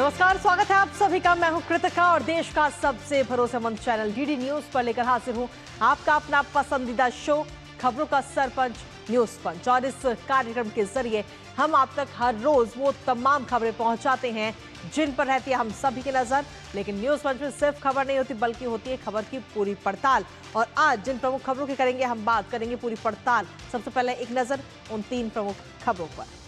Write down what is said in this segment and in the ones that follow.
नमस्कार, स्वागत है आप सभी का। मैं हूं कृतिका और देश का सबसे भरोसेमंद चैनल डीडी न्यूज पर लेकर हाजिर हूं आपका अपना पसंदीदा शो खबरों का सरपंच न्यूज पंच। और इस कार्यक्रम के जरिए हम आप तक हर रोज वो तमाम खबरें पहुंचाते हैं जिन पर रहती है हम सभी की नजर। लेकिन न्यूज पंच में सिर्फ खबर नहीं होती बल्कि होती है खबर की पूरी पड़ताल। और आज जिन प्रमुख खबरों की करेंगे हम बात करेंगे पूरी पड़ताल। सबसे पहले एक नजर उन 3 प्रमुख खबरों पर।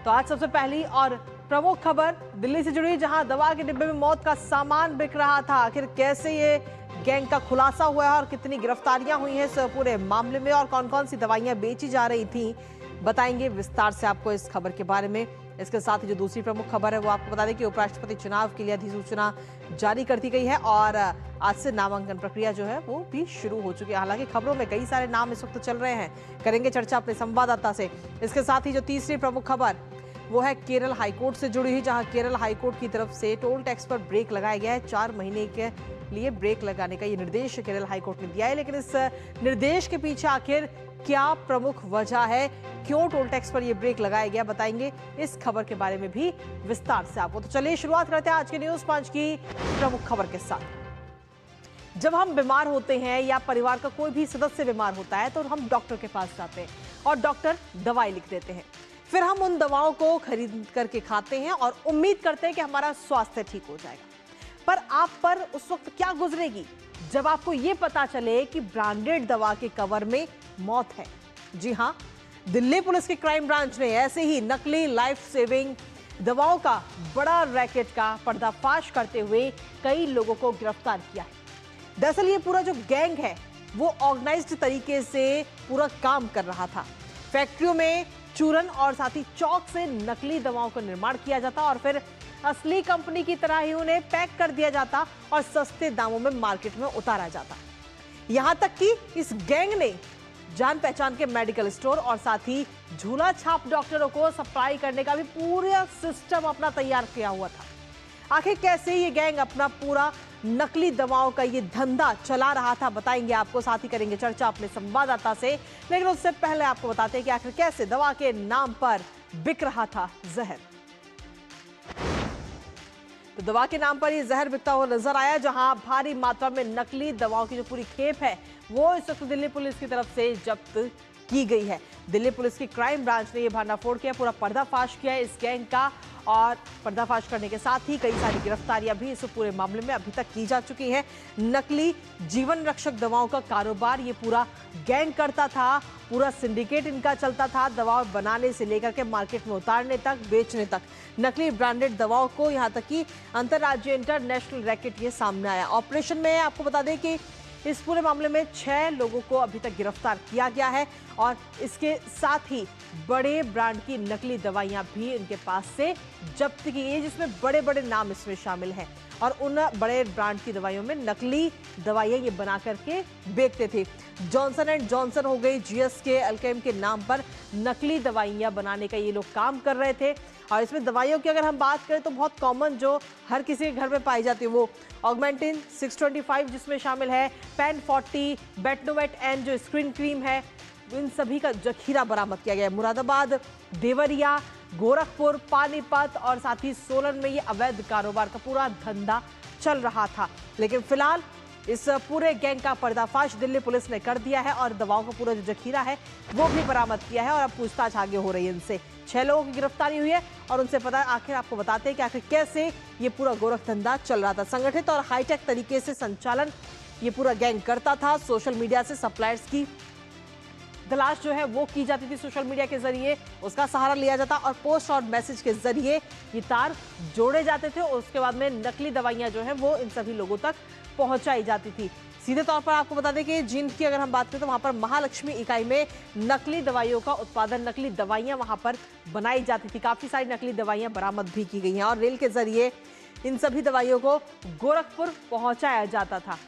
तो आज सबसे पहली और प्रमुख खबर दिल्ली से जुड़ी, जहां दवा के डिब्बे में मौत का सामान बिक रहा था। आखिर कैसे ये गैंग का खुलासा हुआ है और कितनी गिरफ्तारियां हुई हैं इस पूरे मामले में, और कौन कौन सी दवाइयां बेची जा रही थी, बताएंगे विस्तार से आपको इस खबर के बारे में। इसके साथ ही जो दूसरी प्रमुख खबर है वो आपको बता दें कि उपराष्ट्रपति चुनाव के लिए अधिसूचना जारी कर दी गई है और आज से नामांकन प्रक्रिया जो है वो भी शुरू हो चुकी है। हालांकि खबरों में कई सारे नाम इस वक्त चल रहे हैं, करेंगे चर्चा अपने संवाददाता से। इसके साथ ही जो तीसरी प्रमुख खबर वो है केरल हाईकोर्ट से जुड़ी हुई, जहां केरल हाईकोर्ट की तरफ से टोल टैक्स पर ब्रेक लगाया गया है। 4 महीने के लिए ब्रेक लगाने का ये निर्देश केरल हाईकोर्ट ने दिया है। लेकिन इस निर्देश के पीछे आखिर क्या प्रमुख वजह है, क्यों टोल टैक्स पर यह ब्रेक लगाया गया, बताएंगे इस खबर के बारे में भी विस्तार से आपको। तो चलिए शुरुआत करते हैं आज के न्यूज पंच की प्रमुख खबर के साथ। जब हम बीमार होते हैं या परिवार का कोई भी सदस्य बीमार होता है तो हम डॉक्टर के पास जाते हैं और डॉक्टर दवाई लिख देते हैं। फिर हम उन दवाओं को खरीद करके खाते हैं और उम्मीद करते हैं कि हमारा स्वास्थ्य ठीक हो जाएगा। पर आप पर उस वक्त क्या गुजरेगी जब आपको यह पता चले कि ब्रांडेड दवा के कवर में मौत है। जी हां, दिल्ली पुलिस की क्राइम ब्रांच ने ऐसे ही नकली लाइफ सेविंग दवाओं का बड़ा रैकेट का पर्दाफाश करते हुए कई लोगों को गिरफ्तार किया है। दरअसल ये पूरा जो गैंग है वो ऑर्गेनाइज्ड तरीके से पूरा काम कर रहा था। फैक्ट्रियों में चूरन और साथ ही चौक से नकली दवाओं का निर्माण किया जाता और फिर असली कंपनी की तरह ही उन्हें पैक कर दिया जाता और सस्ते दामों में मार्केट में उतारा जाता। यहां तक कि इस गैंग ने जान पहचान के मेडिकल स्टोर और साथ ही झूला छाप डॉक्टरों को सप्लाई करने का भी पूरा सिस्टम अपना तैयार किया हुआ था। आखिर कैसे ये गैंग अपना पूरा नकली दवाओं का ये धंधा चला रहा था, बताएंगे आपको, साथ ही करेंगे चर्चा अपने संवाददाता से। लेकिन उससे पहले आपको बताते हैं कि आखिर कैसे दवा के नाम पर बिक रहा था जहर। तो दवा के नाम पर ये जहर बिकता हुआ नजर आया, जहां भारी मात्रा में नकली दवाओं की जो पूरी खेप है वो इस वक्त दिल्ली पुलिस की तरफ से जब्त की गई है। दिल्ली पुलिस की क्राइम ब्रांच ने यह भंडाफोड़ किया, पूरा पर्दाफाश किया है इस गैंग का, और पर्दाफाश करने के साथ ही कई सारी गिरफ्तारियां भी इस पूरे मामले में अभी तक की जा चुकी हैं। नकली जीवन रक्षक दवाओं का कारोबार ये पूरा गैंग करता था, पूरा सिंडिकेट इनका चलता था। दवाओं बनाने से लेकर के मार्केट में उतारने तक, बेचने तक, नकली ब्रांडेड दवाओं को, यहां तक कि अंतर्राज्यीय इंटरनेशनल रैकेट ये सामने आया। ऑपरेशन में आपको बता दें कि इस पूरे मामले में 6 लोगों को अभी तक गिरफ्तार किया गया है और इसके साथ ही बड़े ब्रांड की नकली दवाइयां भी इनके पास से जब्त की गई, जिसमें बड़े बड़े नाम इसमें शामिल हैं। और उन बड़े ब्रांड की दवाइयों में नकली दवाइयां ये बना करके बेचते थे। जॉनसन एंड जॉनसन हो गई, जीएसके, अल्केम के नाम पर नकली दवाइयां बनाने का ये लोग काम कर रहे थे। और इसमें दवाइयों की अगर हम बात करें तो बहुत कॉमन जो हर किसी के घर में पाई जाती है वो ऑगमेंटिन 625 जिसमें शामिल है, पेन 40, बेटनोवेट एंड जो स्क्रीन क्रीम है, इन सभी का जखीरा बरामद किया गया है। मुरादाबाद, देवरिया, गोरखपुर, पानीपत और साथ ही सोलन में ये अवैध कारोबार का पूरा धंधा चल रहा था। लेकिन फिलहाल इस पूरे गैंग का पर्दाफाश दिल्ली पुलिस ने कर दिया है और दवाओं का पूरा जो जखीरा है वो भी बरामद किया है और अब पूछताछ आगे हो रही है इनसे। 6 लोगों की गिरफ्तारी हुई है और उनसे पता आखिर आपको बताते हैं कि आखिर कैसे ये पूरा गोरख धंधा चल रहा था। संगठित और हाईटेक तरीके से संचालन ये पूरा गैंग करता था। सोशल मीडिया से सप्लायर्स की तलाश जो है वो की जाती थी, सोशल मीडिया के जरिए उसका सहारा लिया जाता और पोस्ट और मैसेज के जरिए ये तार जोड़े जाते थे। उसके बाद में नकली दवाइयां जो है वो इन सभी लोगों तक पहुंचाई जाती थी। सीधे तौर पर आपको बता दें कि जींद की अगर हम बात करें तो वहां पर महालक्ष्मी इकाई में नकली दवाइयों का उत्पादन, नकली दवाइयां वहां पर बनाई जाती थी। काफी सारी नकली दवाइयां बरामद भी की गई हैं और रेल के जरिए इन सभी दवाइयों को गोरखपुर पहुंचाया जाता था।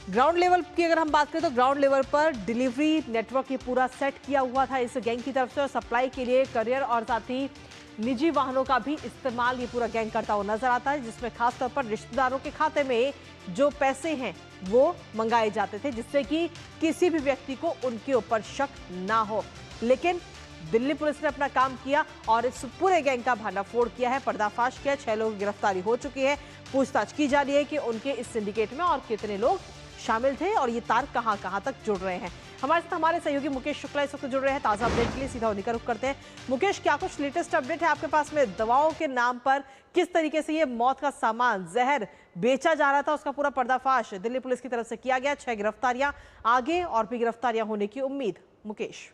ग्राउंड लेवल की अगर हम बात करें तो ग्राउंड लेवल पर डिलीवरी नेटवर्क ये पूरा सेट किया हुआ था इस गैंग की तरफ से और सप्लाई के लिए करियर और साथ ही निजी वाहनों का भी इस्तेमाल ये पूरा गैंग करता हुआ नजर आता है, जिसमें खासतौर पर रिश्तेदारों के खाते में जो पैसे हैं वो मंगाए जाते थे जिससे कि किसी भी व्यक्ति को उनके ऊपर शक ना हो। लेकिन दिल्ली पुलिस ने अपना काम किया और इस पूरे गैंग का भंडाफोड़ किया है, पर्दाफाश किया। 6 लोगों की गिरफ्तारी हो चुकी है। पूछताछ की जा रही है कि उनके इस सिंडिकेट में और कितने लोग शामिल थे और ये तार कहां तक जुड़ रहे हैं। हमारे साथ हमारे सहयोगी मुकेश शुक्ला इस वक्त जुड़ रहे हैं। ताजा अपडेट के लिए सीधा उन्हीं का रुख करते हैं। मुकेश, क्या कुछ लेटेस्ट अपडेट है आपके पास में? दवाओं के नाम पर किस तरीके से ये मौत का सामान, जहर बेचा जा रहा था, उसका पूरा पर्दाफाश दिल्ली पुलिस की तरफ से किया गया। 6 गिरफ्तारियां, आगे और भी गिरफ्तारियां होने की उम्मीद। मुकेश।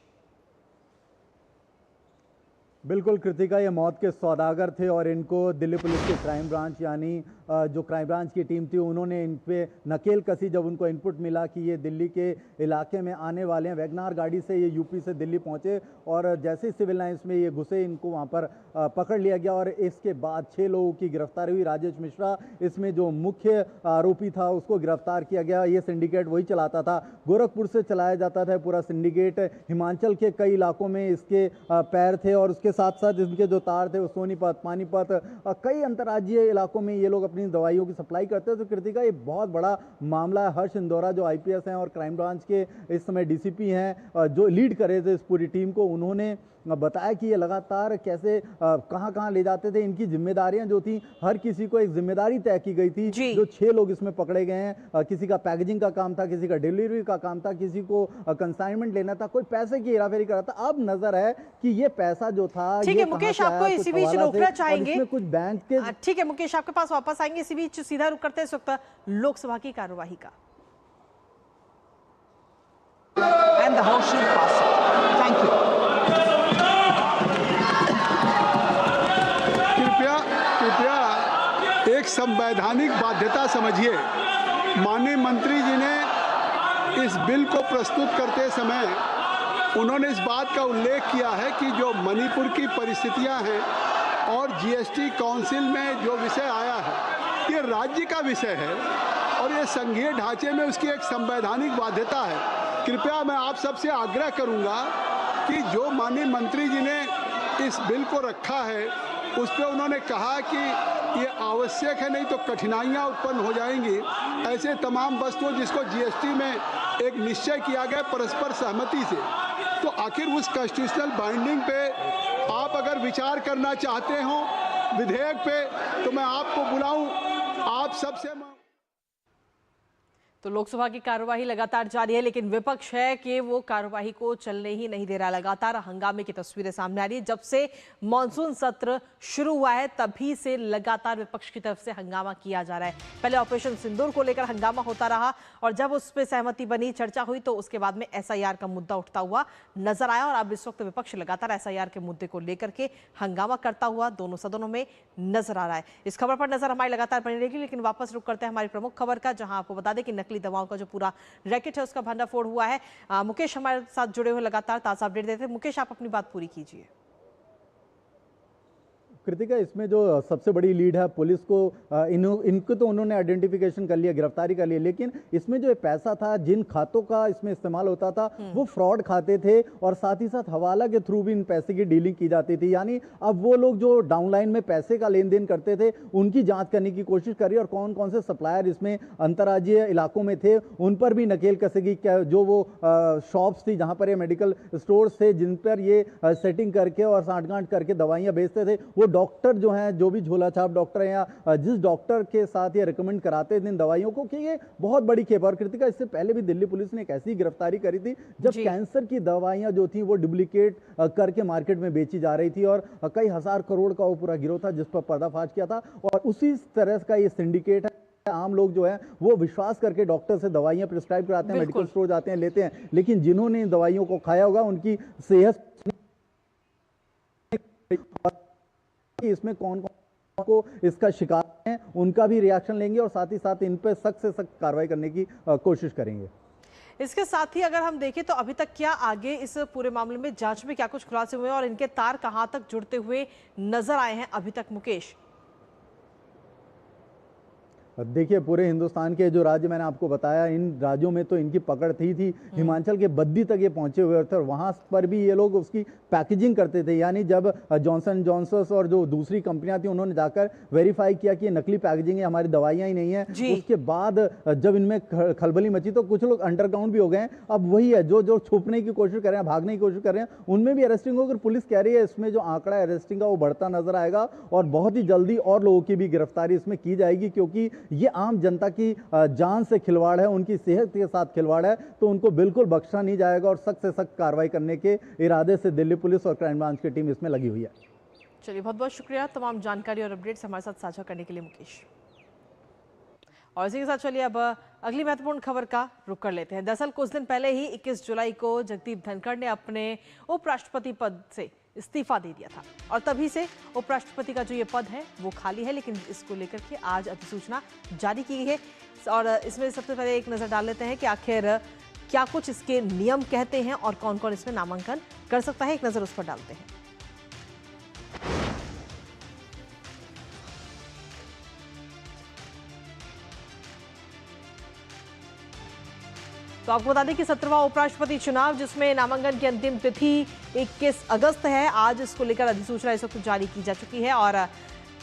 बिल्कुल कृतिका, ये मौत के सौदागर थे और इनको दिल्ली पुलिस के क्राइम ब्रांच यानी जो क्राइम ब्रांच की टीम थी उन्होंने इन पे नकेल कसी। जब उनको इनपुट मिला कि ये दिल्ली के इलाके में आने वाले हैं, वैगनार गाड़ी से ये यूपी से दिल्ली पहुंचे और जैसे ही सिविल लाइंस में ये घुसे, इनको वहां पर पकड़ लिया गया और इसके बाद 6 लोगों की गिरफ्तारी हुई। राजेश मिश्रा इसमें जो मुख्य आरोपी था उसको गिरफ्तार किया गया। ये सिंडिकेट वही चलाता था, गोरखपुर से चलाया जाता था पूरा सिंडिकेट। हिमाचल के कई इलाकों में इसके पैर थे और उसके साथ साथ इनके जो तार थे वो सोनीपत, पानीपत, कई अंतर्राज्यीय इलाकों में ये लोग अपनी दवाइयों की सप्लाई करते हैं। तो कृतिका, ये बहुत बड़ा मामला है। हर्ष इंदौरा जो आईपीएस हैं और क्राइम ब्रांच के इस समय डीसीपी हैं, जो लीड कर रहे थे इस पूरी टीम को, उन्होंने बताया कि ये लगातार कैसे कहां ले जाते थे। इनकी जिम्मेदारियां जो थी, हर किसी को एक जिम्मेदारी तय की गई थी। जो 6 लोग इसमें पकड़े गए हैं, किसी का पैकेजिंग का काम था, किसी का डिलीवरी का काम था, किसी को कंसाइनमेंट लेना था, कोई पैसे की हेराफेरी कर रहा था। अब नजर है कि ये पैसा जो था, ठीक है मुकेश, आपको इसी बीच रोकना चाहेंगे। कुछ बैंक के, ठीक है मुकेश, आपके पास वापस आएंगे। इसी बीच सीधा रुक करते हैं इस वक्त लोकसभा की कार्यवाही का। And the House should pass it. Thank you. कृपया एक संवैधानिक बाध्यता समझिए। माननीय मंत्री जी ने इस बिल को प्रस्तुत करते समय उन्होंने इस बात का उल्लेख किया है कि जो मणिपुर की परिस्थितियां हैं और जीएसटी काउंसिल में जो विषय आया है, ये राज्य का विषय है और ये संघीय ढांचे में उसकी एक संवैधानिक बाध्यता है। कृपया मैं आप सबसे आग्रह करूंगा कि जो माननीय मंत्री जी ने इस बिल को रखा है उस पर उन्होंने कहा कि ये आवश्यक है, नहीं तो कठिनाइयां उत्पन्न हो जाएंगी। ऐसे तमाम वस्तुओं जिसको जीएसटी में एक निश्चय किया गया परस्पर सहमति से, तो आखिर उस कॉन्स्टिट्यूशनल बाइंडिंग पे आप अगर विचार करना चाहते हो विधेयक पे, तो मैं आपको बुलाऊं। आप सबसे तो लोकसभा की कार्यवाही लगातार जारी है, लेकिन विपक्ष है कि वो कार्यवाही को चलने ही नहीं दे रहा। लगातार हंगामे की तस्वीरें सामने आ रही है। जब से मॉनसून सत्र शुरू हुआ है तभी से लगातार विपक्ष की तरफ से हंगामा किया जा रहा है। पहले ऑपरेशन सिंदूर को लेकर हंगामा होता रहा और जब उस पर सहमति बनी, चर्चा हुई, तो उसके बाद में एसआईआर का मुद्दा उठता हुआ नजर आया और अब इस वक्त विपक्ष लगातार एसआईआर के मुद्दे को लेकर के हंगामा करता हुआ दोनों सदनों में नजर आ रहा है। इस खबर पर नजर हमारी लगातार बनी रहेगी, लेकिन वापस रुक करते हैं हमारी प्रमुख खबर का, जहां आपको बता दें कि नकली दवाओं का जो पूरा रैकेट है उसका भंडाफोड़ हुआ है। मुकेश हमारे साथ जुड़े हुए लगातार ताजा अपडेट देते हैं। मुकेश, आप अपनी बात पूरी कीजिए। कृतिका, इसमें जो सबसे बड़ी लीड है पुलिस को, इनको तो उन्होंने आइडेंटिफिकेशन कर लिया, गिरफ्तारी कर लिया, लेकिन इसमें जो पैसा था, जिन खातों का इसमें इस्तेमाल होता था वो फ्रॉड खाते थे और साथ ही साथ हवाला के थ्रू भी इन पैसे की डीलिंग की जाती थी। यानी अब वो लोग जो डाउनलाइन में पैसे का लेन देन करते थे उनकी जांच करने की कोशिश करी और कौन कौन से सप्लायर इसमें अंतर्राज्यीय इलाकों में थे उन पर भी नकेल कसेगी। जो वो शॉप्स थी जहां पर ये मेडिकल स्टोर्स थे जिन पर ये सेटिंग करके और सांठगांठ करके दवाइयां बेचते थे, वो डॉक्टर जो हैं, जो भी झोला छाप डॉक्टर हैं या जिस डॉक्टर के साथ ये रिकमेंड कराते थे इन दवाइयों को, कि ये बहुत बड़ी खेप। और कृतिका, इससे पहले भी दिल्ली पुलिस ने एक ऐसी गिरफ्तारी करी थी जब कैंसर की दवाइयां जो थी वो डुप्लीकेट करके मार्केट में बेची जा रही थी और कई हजार करोड़ का वो पूरा गिरोह था जिस पर पर्दाफाश किया था। और उसी तरह का ये सिंडिकेट है। आम लोग जो है वो विश्वास करके डॉक्टर से दवाइयां प्रिस्क्राइब कराते हैं, मेडिकल स्टोर जाते हैं, लेते हैं, लेकिन जिन्होंने इन दवाइयों को खाया होगा उनकी सेहत, इसमें कौन कौन को इसका शिकार है उनका भी रिएक्शन लेंगे और साथ ही साथ इन पर सख्त से सख्त कार्रवाई करने की कोशिश करेंगे। इसके साथ ही अगर हम देखें तो अभी तक क्या आगे इस पूरे मामले में जांच में क्या कुछ खुलासे हुए और इनके तार कहां तक जुड़ते हुए नजर आए हैं अभी तक, मुकेश? देखिए, पूरे हिंदुस्तान के जो राज्य मैंने आपको बताया, इन राज्यों में तो इनकी पकड़ थी। हिमाचल के बद्दी तक ये पहुंचे हुए थे और वहां पर भी ये लोग उसकी पैकेजिंग करते थे। यानी जब जॉनसन जॉनसन और जो दूसरी कंपनियां थी उन्होंने जाकर वेरीफाई किया कि ये नकली पैकेजिंग है, हमारी दवाइयां ही नहीं है, उसके बाद जब इनमें खलबली मची तो कुछ लोग अंडरग्राउंड भी हो गए। अब वही है, जो जो छुपने की कोशिश कर रहे हैं, भागने की कोशिश कर रहे हैं, उनमें भी अरेस्टिंग होकर पुलिस कह रही है इसमें जो आंकड़ा है अरेस्टिंग का वो बढ़ता नजर आएगा और बहुत ही जल्दी और लोगों की भी गिरफ्तारी इसमें की जाएगी, क्योंकि ये आम जनता की जान से खिलवाड़ है, उनकी सेहत के साथ खिलवाड़ है, तो उनको बिल्कुल बख्शा नहीं जाएगा और सख्त से सख्त कार्रवाई करने के इरादे से दिल्ली पुलिस और क्राइम ब्रांच की टीम इसमें लगी हुई है। चलिए, बहुत बहुत शुक्रिया तमाम जानकारी और अपडेट्स हमारे साथ साझा करने के लिए मुकेश। और इसी के साथ चलिए अब अगली महत्वपूर्ण खबर का रुख कर लेते हैं। दरअसल कुछ दिन पहले ही 21 जुलाई को जगदीप धनखड़ ने अपने उपराष्ट्रपति पद से इस्तीफा दे दिया था और तभी से उपराष्ट्रपति का जो ये पद है वो खाली है। लेकिन इसको लेकर के आज अधिसूचना जारी की गई है और इसमें सबसे पहले एक नजर डाल लेते हैं कि आखिर क्या कुछ इसके नियम कहते हैं और कौन कौन इसमें नामांकन कर सकता है। एक नजर उस पर डालते हैं। तो आपको बता दें कि 17वां उपराष्ट्रपति चुनाव जिसमें नामांकन की अंतिम तिथि 21 अगस्त है, आज इसको लेकर अधिसूचना इस वक्त जारी की जा चुकी है और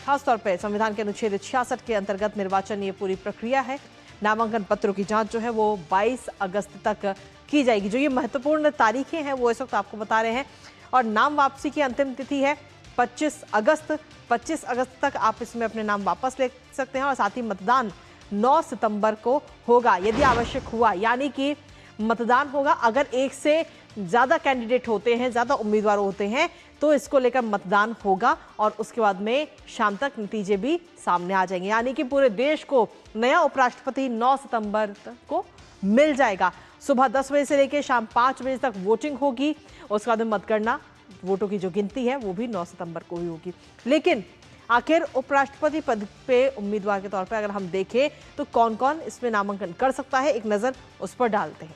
खासतौर पर संविधान के अनुच्छेद 66 के अंतर्गत निर्वाचन ये पूरी प्रक्रिया है। नामांकन पत्रों की जांच जो है वो 22 अगस्त तक की जाएगी। जो ये महत्वपूर्ण तारीखें हैं वो इस वक्त आपको बता रहे हैं और नाम वापसी की अंतिम तिथि है 25 अगस्त। 25 अगस्त तक आप इसमें अपने नाम वापस ले सकते हैं और साथ ही मतदान 9 सितंबर को होगा यदि आवश्यक हुआ, यानी कि मतदान होगा अगर एक से ज़्यादा कैंडिडेट होते हैं, ज़्यादा उम्मीदवार होते हैं तो इसको लेकर मतदान होगा और उसके बाद में शाम तक नतीजे भी सामने आ जाएंगे। यानी कि पूरे देश को नया उपराष्ट्रपति 9 सितंबर को मिल जाएगा। सुबह 10 बजे से लेकर शाम 5 बजे तक वोटिंग होगी, उसके बाद में मतगणना, वोटों की जो गिनती है वो भी 9 सितंबर को ही होगी। लेकिन आखिर उपराष्ट्रपति पद पे उम्मीदवार के तौर पे अगर हम देखें तो कौन कौन इसमें नामांकन कर सकता है, एक नजर उस पर डालते हैं।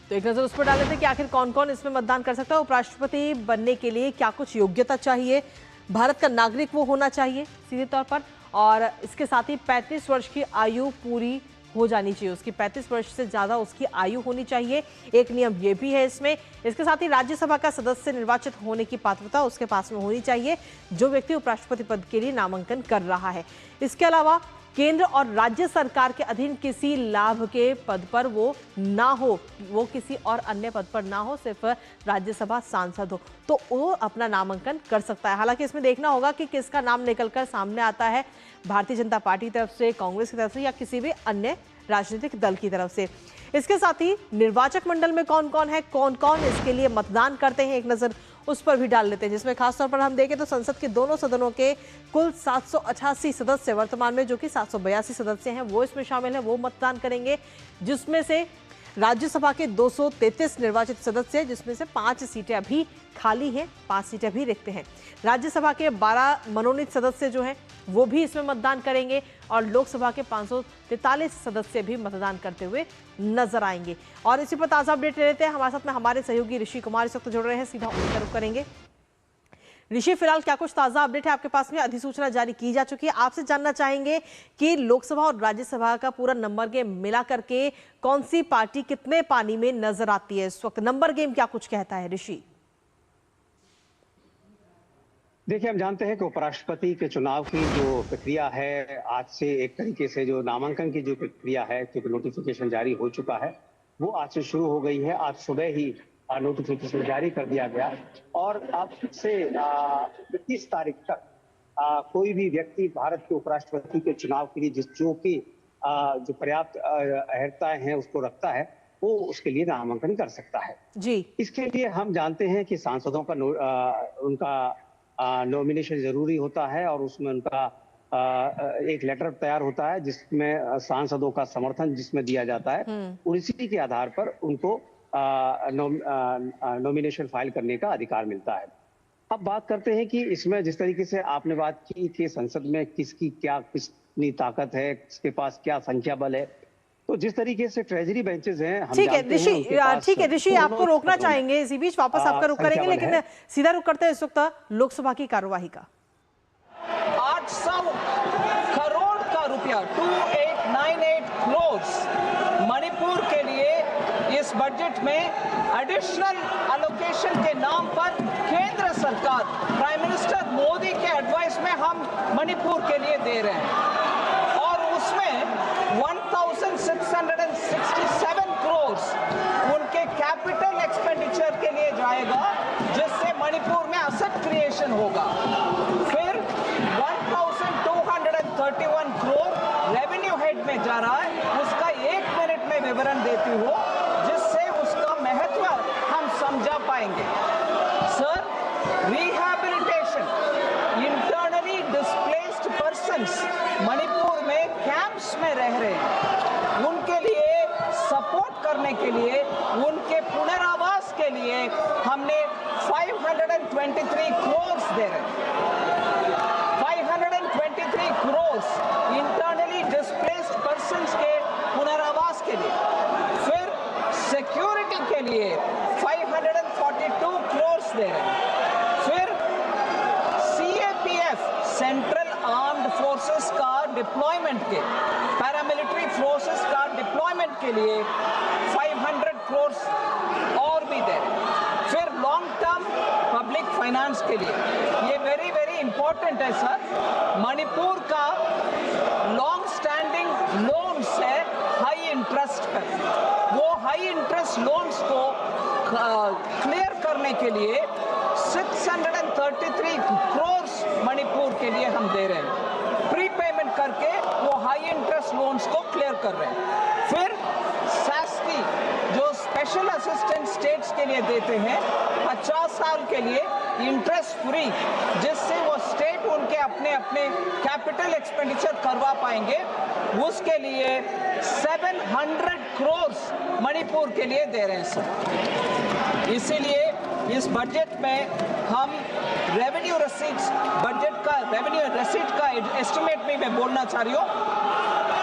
तो एक नजर उस पर डाल लेते हैं कि आखिर कौन कौन इसमें मतदान कर सकता है। उपराष्ट्रपति बनने के लिए क्या कुछ योग्यता चाहिए, भारत का नागरिक वो होना चाहिए सीधे तौर पर, और इसके साथ ही 35 वर्ष की आयु पूरी हो जानी चाहिए, उसकी 35 वर्ष से ज़्यादा उसकी आयु होनी चाहिए, एक नियम ये भी है इसमें। इसके साथ ही राज्यसभा का सदस्य निर्वाचित होने की पात्रता उसके पास में होनी चाहिए जो व्यक्ति उपराष्ट्रपति पद के लिए नामांकन कर रहा है। इसके अलावा केंद्र और राज्य सरकार के अधीन किसी लाभ के पद पर वो ना हो, वो किसी और अन्य पद पर ना हो, सिर्फ राज्यसभा सांसद हो तो वो अपना नामांकन कर सकता है। हालांकि इसमें देखना होगा कि किसका नाम निकलकर सामने आता है, भारतीय जनता पार्टी की तरफ से, कांग्रेस की तरफ से या किसी भी अन्य राजनीतिक दल की तरफ से। इसके साथ ही निर्वाचक मंडल में कौन कौन है, कौन कौन इसके लिए मतदान करते हैं, एक नजर उस पर भी डाल लेते हैं, जिसमें खासतौर पर हम देखें तो संसद के दोनों सदनों के कुल 788 सदस्य, वर्तमान में जो कि 782 सदस्य हैं वो इसमें शामिल हैं, वो मतदान करेंगे, जिसमें से राज्यसभा के 233 निर्वाचित सदस्य, जिसमें से 5 सीटें अभी खाली हैं, 5 सीटें अभी रिक्त हैं। राज्यसभा के 12 मनोनीत सदस्य जो हैं वो भी इसमें मतदान करेंगे और लोकसभा के 543 सदस्य भी मतदान करते हुए नजर आएंगे। और इसी पर ताज़ा अपडेट ले लेते हैं, हमारे साथ में हमारे सहयोगी ऋषि कुमार इस वक्त जुड़ रहे हैं, सीधा उनका रुख करेंगे। ऋषि, फिलहाल क्या कुछ ताज़ा अपडेट है आपके पास में? अधिसूचना जारी की जा चुकी है, आपसे जानना चाहेंगे कि लोकसभा और राज्यसभा का पूरा नंबर गेम मिला करके कौन सी पार्टी कितने पानी में नजर आती है इस वक्त, नंबर गेम क्या कुछ कहता है ऋषि? देखिए, हम जानते हैं कि उपराष्ट्रपति के चुनाव की जो प्रक्रिया है, आज से एक तरीके से जो नामांकन की जो प्रक्रिया है, क्योंकि नोटिफिकेशन जारी हो चुका है, वो आज से शुरू हो गई है। आज सुबह ही नोटिफिकेशन जारी कर दिया गया और अब से 21 तारीख तक कोई भी व्यक्ति भारत के उपराष्ट्रपति के चुनाव के लिए जो पर्याप्त अर्हताएं हैं उसको रखता है, वो उसके लिए नामांकन कर सकता है जी। इसके लिए हम जानते हैं कि सांसदों का उनका नॉमिनेशन जरूरी होता है और उसमें उनका एक लेटर तैयार होता है जिसमें सांसदों का समर्थन जिसमें दिया जाता है और इसी के आधार पर उनको नॉमिनेशन फाइल करने का अधिकार मिलता है। अब बात करते हैं कि इसमें जिस तरीके से आपने बात की कि संसद में किसकी क्या कितनी ताकत है, किसके पास क्या संख्या बल है, तो जिस तरीके से ट्रेजरी बेंचेस हैं, ठीक है ऋषि, आपको रोकना चाहेंगे, इसी बीच वापस आपका रुख करेंगे, लेकिन सीधा रुख करते हैं इस वक्त लोकसभा की कार्यवाही का। आज 100 करोड़ का रुपया 2898 करोड़ मणिपुर के लिए इस बजट में एडिशनल एलोकेशन के नाम पर केंद्र सरकार प्राइम मिनिस्टर मोदी के एडवाइस में हम मणिपुर के लिए दे रहे हैं। और उसमें 1667 करोड़ उनके कैपिटल एक्सपेंडिचर के लिए जाएगा, जिससे मणिपुर में एसेट क्रिएशन होगा। फिर 1231 करोड़ रेवेन्यू हेड में जा रहा है, उसका 1 मिनट में विवरण देती हूँ, जिससे उसका महत्व हम समझा पाएंगे। Sir, rehabilitation internally displaced persons Manipur में कैंप्स में रह रहे हैं, उनके लिए सपोर्ट करने के लिए, उनके पुनरावास के लिए हमने 523 करोड़ दे रहे हैं। 523 करोड़ इंटरनली डिस्प्लेस्ड पर्सन्स के पुनरावास के लिए। फिर सिक्योरिटी के लिए 542 करोड़ दे रहे हैं। फिर CAPF सेंट्रल आर्म्ड फोर्सेस का डिप्लॉयमेंट के, पैरामिलिट्री फोर्सेस का डिप्लॉयमेंट के लिए 500 करोड़ और भी दे रहे हैं। फिर लॉन्ग टर्म पब्लिक फाइनेंस के लिए, ये वेरी वेरी इंपॉर्टेंट है सर। मणिपुर का लॉन्ग स्टैंडिंग लोन्स है हाई इंटरेस्ट पर, वो हाई इंटरेस्ट लोन्स को क्लियर करने के लिए 633 करोड़ मणिपुर के लिए हम दे रहे हैं। प्रीपेमेंट करके वो हाई इंटरेस्ट लोन्स को क्लियर कर रहे हैं। फिर SASकी जो स्पेशल असिस्टेंट स्टेट्स के लिए देते हैं 50 साल के लिए इंटरेस्ट फ्री, जिससे वो स्टेट उनके अपने अपने कैपिटल एक्सपेंडिचर करवा पाएंगे, उसके लिए 700 करोड़ मणिपुर के लिए दे रहे हैं सर। इसीलिए इस बजट में हम रेवेन्यू रसीट्स, बजट का रेवेन्यू रसीट का एस्टिमेट में मैं बोलना चाह रही हूँ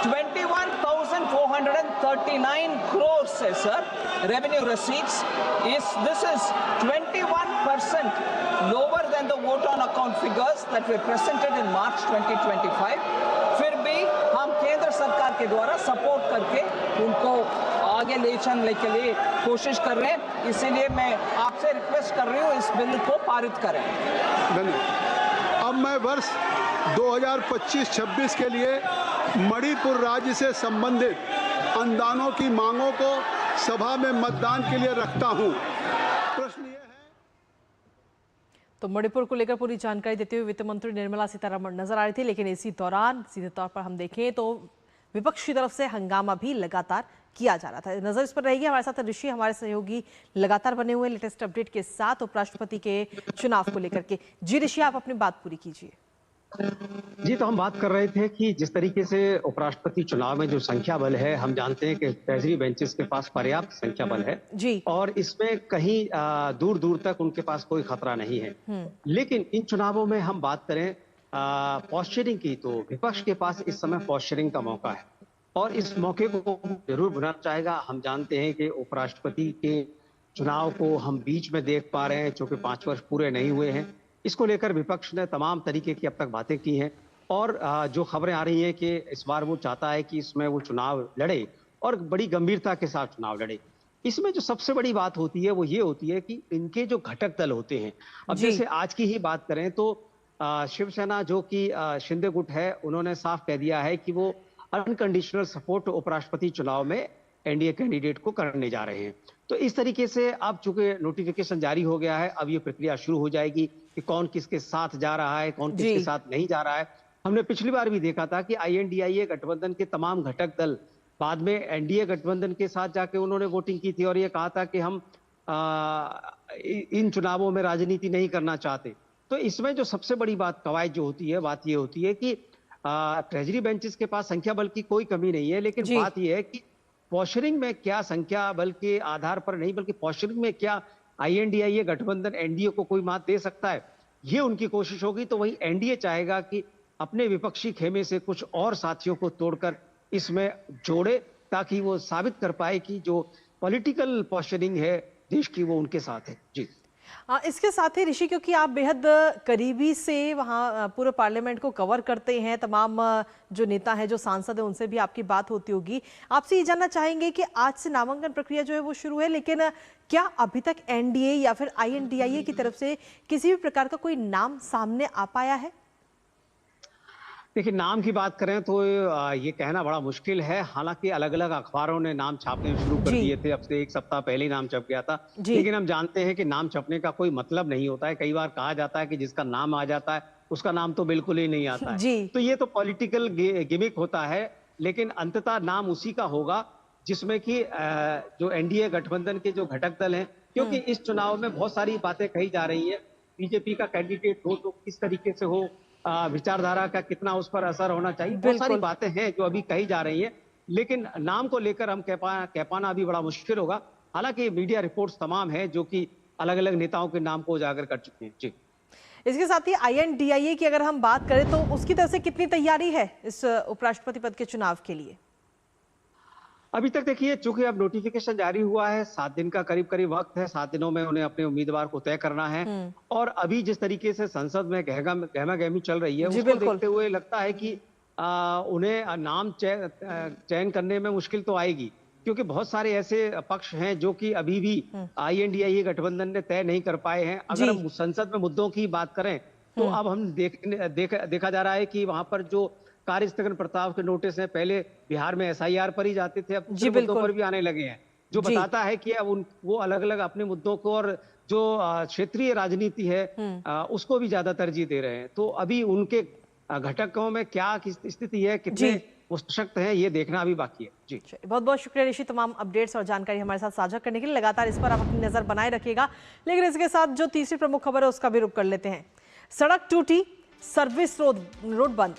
21,439 करोड़ है sir revenue रसीट्स। This is 21% lower than the vote on account figures that were presented in March 2025। फिर भी हम केंद्र सरकार के द्वारा सपोर्ट करके उनको आगे ले चलने के लिए कोशिश कर रहे हैं। इसीलिए मैं आपसे रिक्वेस्ट कर रही हूँ इस बिल को पारित करें। धन्यवाद। अब मैं वर्ष 2025-26 के लिए मणिपुर राज्य से संबंधित अनुदानों की मांगों को सभा में मतदान के लिए रखता हूं। प्रश्न ये है, तो मणिपुर को लेकर पूरी जानकारी देते हुए वित्त मंत्री निर्मला सीतारमण नजर आ रही थी, लेकिन इसी दौरान सीधे तौर पर हम देखें तो विपक्ष की तरफ से हंगामा भी लगातार किया जा रहा था। नजर इस पर रहेगी। हमारे साथ ऋषि, हमारे सहयोगी लगातार बने हुए लेटेस्ट अपडेट के साथ उपराष्ट्रपति के चुनाव को लेकर के। जी ऋषि, आप अपनी बात पूरी कीजिए। जी, तो हम बात कर रहे थे कि जिस तरीके से उपराष्ट्रपति चुनाव में जो संख्या बल है, हम जानते हैं कि ट्रेजरी बेंचेस के पास पर्याप्त संख्या बल है जी, और इसमें कहीं दूर दूर तक उनके पास कोई खतरा नहीं है। लेकिन इन चुनावों में हम बात करें पॉस्चरिंग की, तो विपक्ष के पास इस समय पॉस्चरिंग का मौका है और इस मौके को जरूर बुलाना चाहेगा। हम जानते हैं कि उपराष्ट्रपति के चुनाव को हम बीच में देख पा रहे हैं, चूंकि 5 वर्ष पूरे नहीं हुए हैं। इसको लेकर विपक्ष ने तमाम तरीके की अब तक बातें की हैं और जो खबरें आ रही हैं कि इस बार वो चाहता है कि इसमें वो चुनाव लड़े और बड़ी गंभीरता के साथ चुनाव लड़े। इसमें जो सबसे बड़ी बात होती है वो ये होती है कि इनके जो घटक दल होते हैं, अब जैसे आज की ही बात करें तो शिवसेना जो कि शिंदे गुट है, उन्होंने साफ कह दिया है कि वो अनकंडीशनल सपोर्ट उपराष्ट्रपति चुनाव में एनडीए कैंडिडेट को करने जा रहे हैं। तो इस तरीके से अब चूंकि नोटिफिकेशन जारी हो गया है, अब ये प्रक्रिया शुरू हो जाएगी कि कौन किसके साथ जा रहा है, कौन किसके साथ नहीं जा रहा है। हमने पिछली बार भी देखा था कि INDIA गठबंधन के तमाम घटक दल बाद में एनडीए गठबंधन के साथ जाके उन्होंने वोटिंग की थी और ये कहा था कि हम इन चुनावों में राजनीति नहीं करना चाहते। तो इसमें जो सबसे बड़ी बात कवायद जो होती है, बात ये होती है कि ट्रेजरी बेंचेस के पास संख्या बल की कोई कमी नहीं है, लेकिन बात यह है कि पॉस्चरिंग में क्या संख्या बल के आधार पर नहीं, बल्कि पॉस्चरिंग में क्या INDIA गठबंधन एनडीए को कोई मात दे सकता है, ये उनकी कोशिश होगी। तो वही एनडीए चाहेगा कि अपने विपक्षी खेमे से कुछ और साथियों को तोड़कर इसमें जोड़े, ताकि वो साबित कर पाए कि जो पॉलिटिकल पॉस्चरिंग है देश की, वो उनके साथ है। जी इसके साथ ही ऋषि, क्योंकि आप बेहद करीबी से वहाँ पूरे पार्लियामेंट को कवर करते हैं, तमाम जो नेता हैं, जो सांसद हैं, उनसे भी आपकी बात होती होगी। आपसे ये जानना चाहेंगे कि आज से नामांकन प्रक्रिया जो है वो शुरू है, लेकिन क्या अभी तक एनडीए या फिर आईएनडीआईए की तरफ से किसी भी प्रकार का कोई नाम सामने आ पाया है? देखिए, नाम की बात करें तो ये कहना बड़ा मुश्किल है। हालांकि अलग अलग अखबारों ने नाम छापने शुरू कर दिए थे, अब से एक सप्ताह पहले ही नाम छप गया था। लेकिन हम जानते हैं कि नाम छपने का कोई मतलब नहीं होता है। कई बार कहा जाता है कि जिसका नाम आ जाता है उसका नाम तो बिल्कुल ही नहीं आता है। तो ये तो पॉलिटिकल गिमिक होता है, लेकिन अंततः नाम उसी का होगा जिसमें कि जो एनडीए गठबंधन के जो घटक दल हैं, क्योंकि इस चुनाव में बहुत सारी बातें कही जा रही है। बीजेपी का कैंडिडेट हो तो किस तरीके से हो, विचारधारा का कितना उस पर असर होना चाहिए, बहुत सारी बातें हैं जो अभी कही जा रही हैं। लेकिन नाम को लेकर हम कह पाना अभी बड़ा मुश्किल होगा। हालांकि मीडिया रिपोर्ट्स तमाम है जो कि अलग अलग नेताओं के नाम को उजागर कर चुके हैं। जी, इसके साथ ही आईएनडीआईए की अगर हम बात करें तो उसकी तरफ से कितनी तैयारी है इस उपराष्ट्रपति पद के चुनाव के लिए? अभी तक देखिए, चूंकि अब नोटिफिकेशन जारी हुआ है, 7 दिन का करीब करीब वक्त है। 7 दिनों में उन्हें अपने उम्मीदवार को तय करना है। और अभी जिस तरीके से संसद में गहमा-गहमी चल रही है, उसको देखते हुए लगता है कि उन्हें नाम चयन करने में मुश्किल तो आएगी, क्योंकि बहुत सारे ऐसे पक्ष हैं जो कि अभी भी आईएनडीआईए गठबंधन ने तय नहीं कर पाए हैं। अगर हम संसद में मुद्दों की बात करें तो अब हम देखा जा रहा है कि वहां पर जो कार्य स्थगन प्रस्ताव के नोटिस है, पहले बिहार में एसआईआर पर ही जाते थे, अब दूसरे मुद्दों पर भी आने लगे हैं, जो बताता है कि अब वो अलग अलग अपने मुद्दों को और जो क्षेत्रीय राजनीति है उसको भी ज्यादा तरजीह दे रहे हैं। तो अभी उनके घटकों में क्या स्थिति है, कितने वो सशक्त हैं, ये देखना अभी बाकी है। जी, बहुत बहुत शुक्रिया ऋषि, तमाम अपडेट्स और जानकारी हमारे साथ साझा करने के लिए। लगातार इस पर आप अपनी नजर बनाए रखिएगा। लेकिन इसके साथ जो तीसरी प्रमुख खबर है उसका भी रुख कर लेते हैं। सड़क टूटी, सर्विस रोड बंद,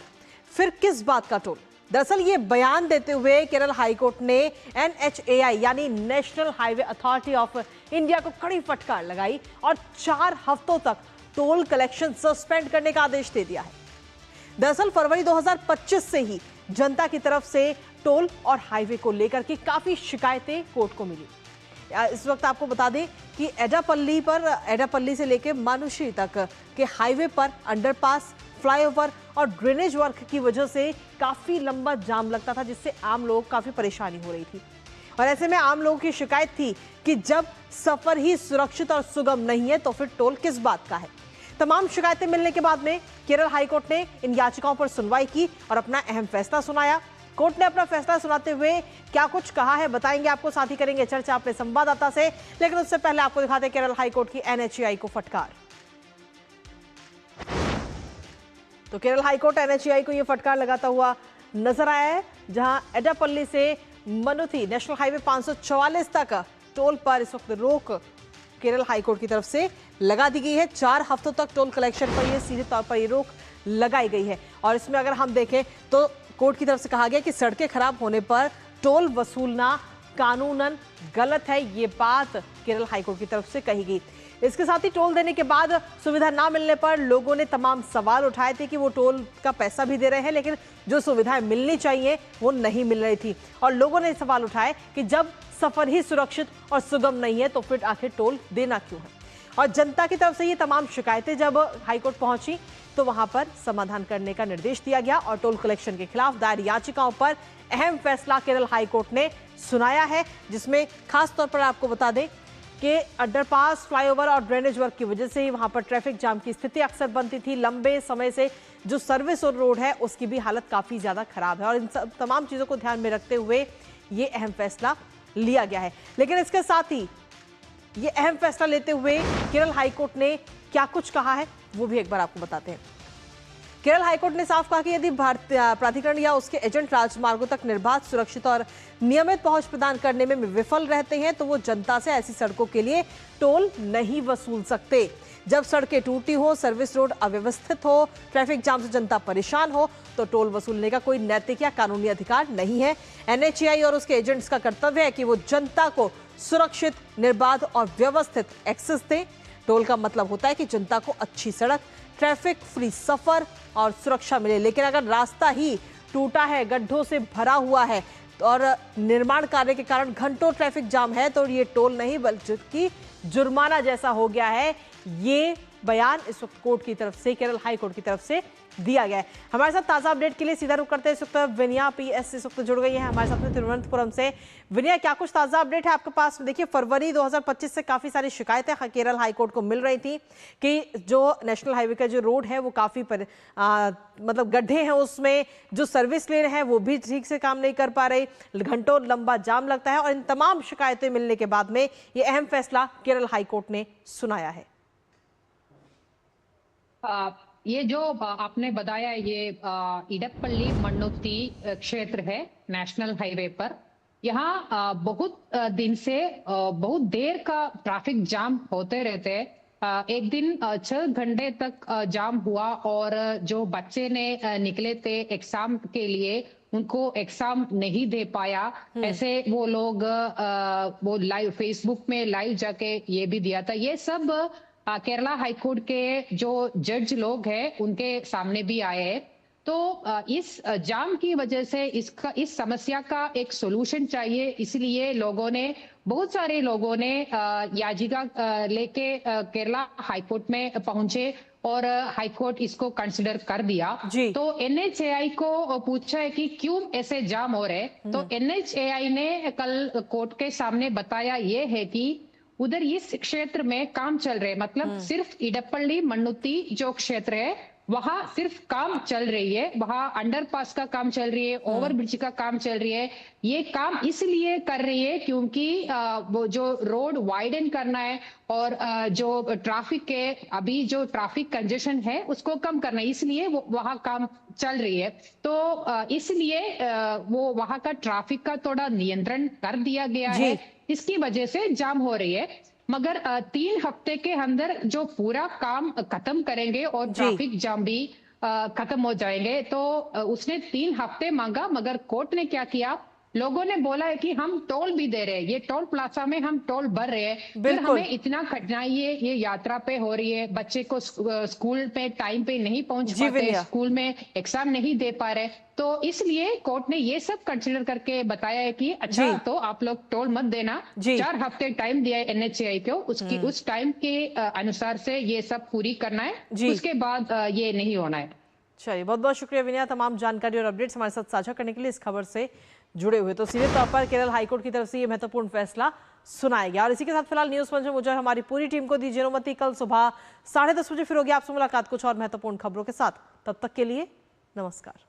फिर किस बात का टोल? दरअसल ये बयान देते हुए केरल हाईकोर्ट ने एनएचएआई यानी national highway authority of India को कड़ी फटकार लगाई और 4 हफ्तों तक टोल कलेक्शन सस्पेंड करने का आदेश दे दिया है। दरअसल फरवरी 2025 से ही जनता की तरफ से टोल और हाईवे को लेकर के काफी शिकायतें कोर्ट को मिली। इस वक्त आपको बता दें कि एडापल्ली से लेकर मानुषी तक के हाईवे पर अंडरपास, फ्लाईओवर और ड्रेनेज वर्क की वजह से काफी लंबा जाम लगता था, जिससे आम लोगों को काफी परेशानी हो रही थी। और ऐसे में आम लोगों की शिकायत थी कि जब सफर ही सुरक्षित और सुगम नहीं है तो फिर टोल किस बात का है। तमाम शिकायतें मिलने के बाद में केरल हाईकोर्ट ने इन याचिकाओं पर सुनवाई की और अपना अहम फैसला सुनाया। कोर्ट ने अपना फैसला सुनाते हुए क्या कुछ कहा है बताएंगे आपको, साथ ही करेंगे चर्चा अपने संवाददाता से। लेकिन उससे पहले आपको दिखाते हैं केरल हाईकोर्ट की एनएचएआई को फटकार। तो केरल हाईकोर्ट एनएचएआई को यह फटकार लगाता हुआ नजर आया है, जहां एडापल्ली से मनुथी नेशनल हाईवे 544 तक टोल पर इस वक्त रोक केरल हाईकोर्ट की तरफ से लगा दी गई है। 4 हफ्तों तक टोल कलेक्शन पर यह सीधे तौर पर यह रोक लगाई गई है। और इसमें अगर हम देखें तो कोर्ट की तरफ से कहा गया कि सड़कें खराब होने पर टोल वसूलना कानूनन गलत है, ये बात केरल हाईकोर्ट की तरफ से कही गई। इसके साथ ही टोल देने के बाद सुविधा ना मिलने पर लोगों ने तमाम सवाल उठाए थे कि वो टोल का पैसा भी दे रहे हैं, लेकिन जो सुविधाएं मिलनी चाहिए वो नहीं मिल रही थी। और लोगों ने सवाल उठाए कि जब सफर ही सुरक्षित और सुगम नहीं है तो फिर आखिर टोल देना क्यों है। और जनता की तरफ से ये तमाम शिकायतें जब हाईकोर्ट पहुंची तो वहां पर समाधान करने का निर्देश दिया गया और टोल कलेक्शन के खिलाफ दायर याचिकाओं पर अहम फैसला केरल हाईकोर्ट ने सुनाया है, जिसमें खास तौर पर आपको बता दें कि अंडरपास, फ्लाईओवर और ड्रेनेज वर्क की वजह से ही वहां पर ट्रैफिक जाम की स्थिति अक्सर बनती थी। लंबे समय से जो सर्विस और रोड है उसकी भी हालत काफी ज्यादा खराब है और इन तमाम चीजों को ध्यान में रखते हुए ये अहम फैसला लिया गया है। लेकिन इसके साथ ही ये अहम फैसला लेते हुए केरल हाईकोर्ट ने क्या कुछ कहा है वो भी एक बार आपको बताते हैं। केरल हाईकोर्ट ने साफ कहा कि यदि प्राधिकरण या उसके एजेंट राजमार्गों तक निर्बाध, सुरक्षित और नियमित पहुंच प्रदान करने में विफल रहते हैं तो वो जनता से ऐसी सड़कों के लिए टोल नहीं वसूल सकते। जब सड़कें टूटी हो, सर्विस रोड अव्यवस्थित हो, ट्रैफिक जाम से जनता परेशान हो तो टोल वसूलने का कोई नैतिक या कानूनी अधिकार नहीं है। एनएचएआई और उसके एजेंट्स का कर्तव्य है कि वो जनता को सुरक्षित, निर्बाध और व्यवस्थित एक्सेस दें। टोल का मतलब होता है कि जनता को अच्छी सड़क, ट्रैफिक फ्री सफर और सुरक्षा मिले। लेकिन अगर रास्ता ही टूटा है, गड्ढों से भरा हुआ है, और निर्माण कार्य के कारण घंटों ट्रैफिक जाम है तो ये टोल नहीं बल्कि जुर्माना जैसा हो गया है। ये बयान इस वक्त कोर्ट की तरफ से, केरल हाई कोर्ट की तरफ से दिया गया है। हमारे साथ ताजा अपडेट के लिए सीधा रुख करते हैं इस वक्त विनया पीएस इस वक्त जुड़ गई है हमारे साथ में तिरुवनंतपुरम से। विनया, क्या कुछ ताजा अपडेट है आपके पास? देखिए, फरवरी 2025 से काफी सारी शिकायतें केरल हाई कोर्ट को मिल रही थी कि जो नेशनल हाईवे का जो रोड है वो काफी मतलब गड्ढे हैं, उसमें जो सर्विस लेन है वो भी ठीक से काम नहीं कर पा रहे, घंटों लंबा जाम लगता है। और इन तमाम शिकायतें मिलने के बाद में ये अहम फैसला केरल हाई कोर्ट ने सुनाया है। ये जो आपने बताया, ये इडप्पल्ली मन्नुत्ती क्षेत्र है नेशनल हाईवे पर। यहाँ बहुत दिन से बहुत देर का ट्रैफिक जाम होते रहते हैं। एक दिन 6 घंटे तक जाम हुआ और जो बच्चे ने निकले थे एग्जाम के लिए, उनको एग्जाम नहीं दे पाया। ऐसे वो लोग वो लाइव फेसबुक में लाइव जाके ये भी दिया था। ये सब केरला हाईकोर्ट के जो जज लोग हैं उनके सामने भी आए हैं। तो इस जाम की वजह से इस समस्या का एक सोल्यूशन चाहिए, इसलिए बहुत सारे लोगों ने याचिका लेके केरला हाईकोर्ट में पहुंचे और हाईकोर्ट इसको कंसिडर कर दिया। तो NHAI को पूछा है कि क्यों ऐसे जाम हो रहे, तो NHAI ने कल कोर्ट के सामने बताया ये है कि उधर इस क्षेत्र में काम चल रहे, मतलब सिर्फ इडप्पल्ली मन्नुत्ती जो क्षेत्र है वहां सिर्फ काम चल रही है, वहां अंडरपास का काम चल रही है, ओवरब्रिज का काम चल रही है। ये काम इसलिए कर रही है क्योंकि वो जो रोड वाइडन करना है और जो ट्रैफिक है, अभी जो ट्रैफिक कंजेशन है उसको कम करना है, इसलिए वो वहां काम चल रही है। तो इसलिए वो वहां का ट्रैफिक का थोड़ा नियंत्रण कर दिया गया है, इसकी वजह से जाम हो रही है। मगर 3 हफ्ते के अंदर जो पूरा काम खत्म करेंगे और ट्रैफिक जाम भी खत्म हो जाएंगे। तो उसने 3 हफ्ते मांगा, मगर कोर्ट ने क्या किया, लोगों ने बोला है कि हम टोल भी दे रहे हैं, ये टोल प्लाजा में हम टोल भर रहे हैं, फिर हमें इतना कठिनाई है, ये यात्रा पे हो रही है, बच्चे को स्कूल पे टाइम पे नहीं पहुंच पाते, स्कूल में एग्जाम नहीं दे पा रहे। तो इसलिए कोर्ट ने ये सब कंसिडर करके बताया है कि अच्छा तो आप लोग टोल मत देना। 4 हफ्ते टाइम दिया है NHAI को, उस टाइम के अनुसार से ये सब पूरी करना है, उसके बाद ये नहीं होना है। चलिए, बहुत बहुत शुक्रिया विनया, तमाम जानकारी और अपडेट्स हमारे साथ साझा करने के लिए, इस खबर से जुड़े हुए। तो सीधे तौर पर केरल हाईकोर्ट की तरफ से ये महत्वपूर्ण फैसला सुनाया गया। और इसी के साथ फिलहाल न्यूज मंच में मुझे और हमारी पूरी टीम को दीजिए अनुमति। कल सुबह 10:30 बजे फिर होगी आपसे मुलाकात कुछ और महत्वपूर्ण खबरों के साथ। तब तक के लिए नमस्कार।